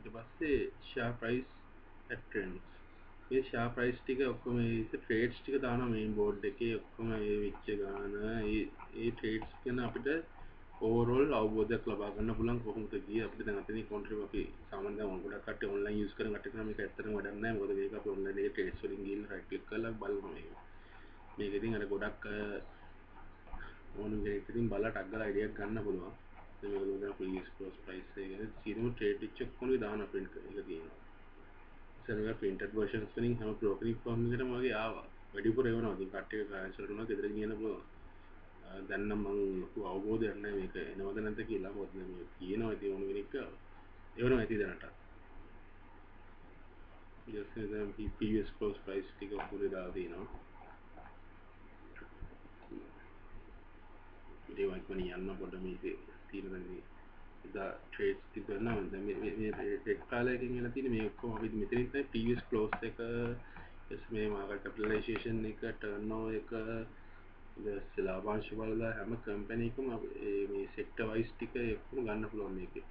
ඊට පස්සේ share price at trends මේ share price ටික ඔක්කොම මේ trades ටික දානවා main board එකේ ඔක්කොම ඒ වෙච්ච ගාන ඒ trades ගැන අපිට overall අවබෝධයක් ලබා ගන්න පුළුවන් කොහොමද ගියේ අපිට දැන් අතනින් control අපි සාමාන්‍යයෙන් දැන් ගොඩක් කට්ටිය online use කරන කට්ටිය නම් මේක ඇත්තටම වැඩක් නැහැ මොකද මේක අපි online එකේ trades වලින් ගිහින් right click කරලා බලනවා මේක ඉතින් අර ගොඩක් ඕන කෙනෙක් ඉතින් බලලා ටක් ගාලා idea එකක් ගන්න පුළුවන් මේක දැන් previous close price එක ගැන සියලුම trade එක ඔක්කොම දාන print කරලා තියෙනවා සර්වර් printed versions වලින් හැම brokerage firm එකකටම වගේ ආවා වැඩිපුර එවනවා ඉතින් කට්ටිය transfer කරනවා ගෙදර ගියන පුළුවන් දැන් නම් මම ලොකු අවබෝධයක් නැහැ මේක එනවද නැද්ද කියලා මොකද මේ කියනවා ඉතින් ඕන කෙනෙක් එවනවා ඇති දැනට just දැන් previous close price ටික ඔක්කොම දාලා තියෙනවා ඒවත් මම යන්න පොඩ්ඩ මේකේ තියෙන මේ ඉතින් trades තිබෙනවා දැන් මේ red කාලයකින් එන තියෙන මේ ඔක්කොම අපි මෙතනින් තමයි previous close එක මේ market capitalization එක turnover එක ලාභාංශ බලලා හැම කම්පැනි එකම මේ sector wise ටික ඔක්කොම ගන්න පුළුවන් මේකේ.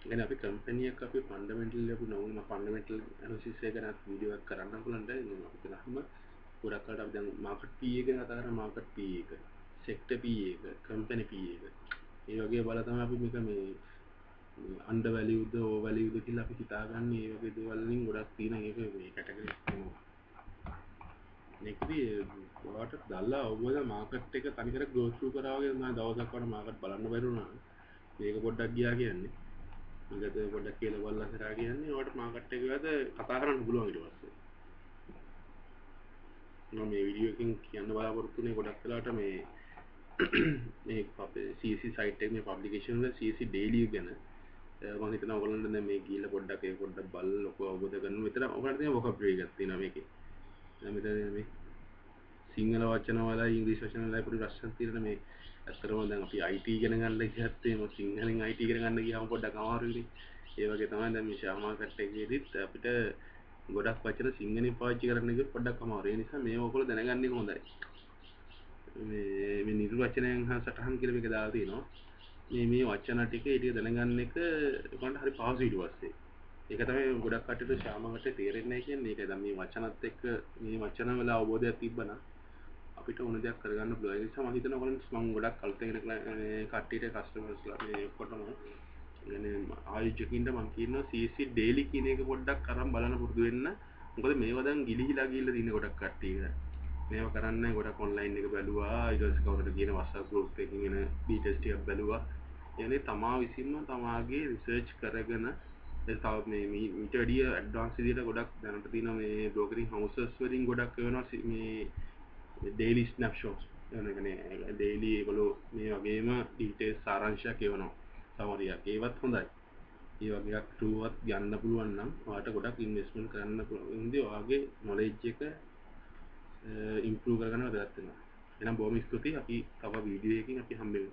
يعني අපි කම්පැනි එක අපි ෆන්ඩමෙන්ටල් අපි නෝම ෆන්ඩමෙන්ටල් ඇනාලිසිස් එක ගැන වීඩියෝ එකක් කරන්න පුළුවන් දැන් අපි කරාම ගොඩක් අය අපි දැන් මාකට් PE එක ගැන කතා කරා මාකට් PE එක sector PE එක කම්පැනි PE එක ඒ වගේ බලලා තමයි අපි මේක මේ under valued over valued කියලා අපි හිතාගන්නේ ඒ වගේ දේවල් වලින් ගොඩක් තියෙන ඒක මේ කැටගරි නෙක්දී ඔයාලට දැල්ලා අවබෝධ මාකට් එක තනිකර ගෝ ත්‍රූ කරා වගේ මම දවසක් වඩ මාකට් බලන්න බැරි වුණා මේක පොඩ්ඩක් ගියා කියන්නේ මේකද පොඩ්ඩක් කියලා බලලා කරා කියන්නේ ඔයාලට මාකට් එක ගැන කතා කරන්න පුළුවන් ඊට පස්සේ මම මේ වීඩියෝ එකකින් කියන්න බලාපොරොත්තු වෙන්නේ ගොඩක් වෙලාවට මේ මේ අපේ CSE site එකේ publication වල CSE daily ගැන මම හිතනවා ඔයගොල්ලන්ට දැන් මේ ගිහිල්ලා පොඩ්ඩක් ඒක පොඩ්ඩක් බලලා ලොකු අවබෝධ කරගන්න මෙතන ඔයාලට තියෙන vocabulary එකක් තියෙනවා මේකේ දැන් මෙතන මේ සිංහල වචන වල ඉංග්‍රීසි වචන වල පොඩි ප්‍රශ්න තියෙනවා මේ ඇත්තටම දැන් අපි IT ඉගෙන ගන්න ගියත් එහෙම සිංහලෙන් IT ඉගෙන ගන්න ගියාම පොඩ්ඩක් අමාරුයිනේ ඒ වගේ තමයි දැන් මේ share market එකේදීත් අපිට ගොඩක් වචන සිංහලෙන් පාවිච්චි කරන්න ගියොත් පොඩ්ඩක් අමාරුයි ඒ නිසා මේව ඔයගොල්ලෝ දැනගන්න එක හොඳයි මේ නිර්වචනයෙන් හා සටහන් කියලා මේක දාලා තියෙනවා මේ වචන ටික ඊට දැනගන්න එක උගන්ට හරි පහසුයි ඊට පස්සේ ඒක තමයි ගොඩක් කටට share market තේරෙන්නේ නැහැ කියන්නේ ඒක දැන් මේ වචනත් එක්ක මේ වචන වල අවබෝධයක් තිබ්බනම් අපිට ඕන දෙයක් කරගන්න පුළුවන් ඒ නිසා මම හිතනවා ඔයගොල්ලෝ මම ගොඩක් කල්පනා කරන කට්ටියට කස්ටමර්ස්ලා මේ ඔක්කොටම يعني ආයෝජකින්ට මම කියනවා CSE daily කියන එක පොඩ්ඩක් අරන් බලන්න පුරුදු වෙන්න මොකද මේවා දැන් ගිලිහිලා ගිහිල්ලා තියෙන ගොඩක් කට්ටිය මේවා කරන්නේ ගොඩක් ඔන්ලයින් එක බැලුවා ඊට පස්සේ කවුරුද කියන WhatsApp group එකකින් එන details ටිකක් බැලුවා يعني තමා විසින්ම තමාගේ රිසර්ච් කරගෙන තව මේ මීට වැඩිය ඇඩ්වාන්ස් විදියට ගොඩක් දැනට තියෙන මේ බ්‍රෝකරින් හවුසස් වලින් ගොඩක් වෙනවා මේ daily snapshots يعني daily ඒගොල්ලෝ මේ වගේම details සාරාංශයක් එවනවා සමහරියක් ඒවත් හොඳයි ඒ වගේක් ට්‍රූවත් ගන්න පුළුවන් නම් ඔයාලට ගොඩක් ඉන්වෙස්ට්මන්ට් කරන්න පුළුවන් ඉතින් ඔයාගේ knowledge එක improve කරගන්න වැදගත් වෙනවා එහෙනම් බොහොම ස්තුතියි අපි තව වීඩියෝ එකකින් අපි හම්බෙමු